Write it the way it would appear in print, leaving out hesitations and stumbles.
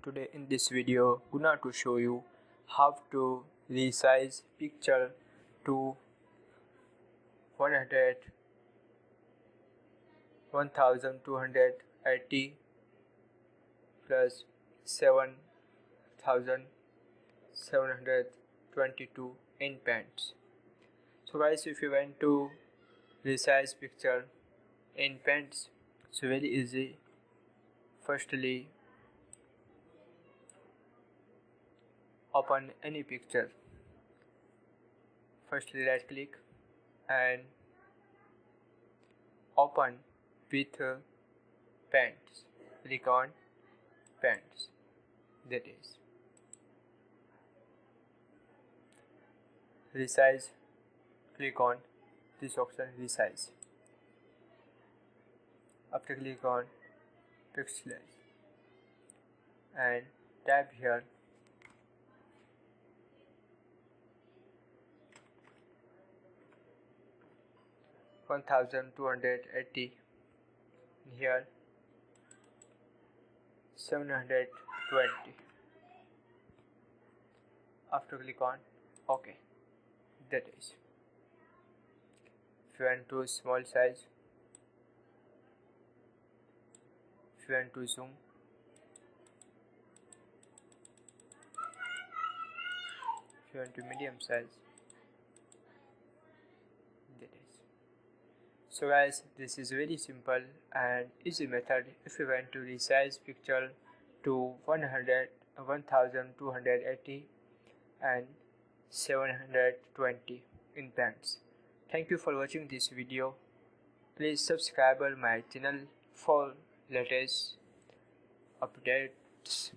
Today in this video gonna to show you how to resize picture to 1280 plus 7722 in Paint. So guys, if you want to resize picture in Paint, so very easy. Firstly, open any picture. Firstly, right click and open with Paints. Click on Paints. That is resize. Click on this option, resize. After click on pixelize and type here 1280, here 720. After click on OK. That is, if you want to small size, if you want to zoom, if you want to medium size, that is. So guys, this is very simple and easy method if you want to resize picture to 1280 and 720 in Paints. Thank you for watching this video. Please subscribe my channel for latest updates.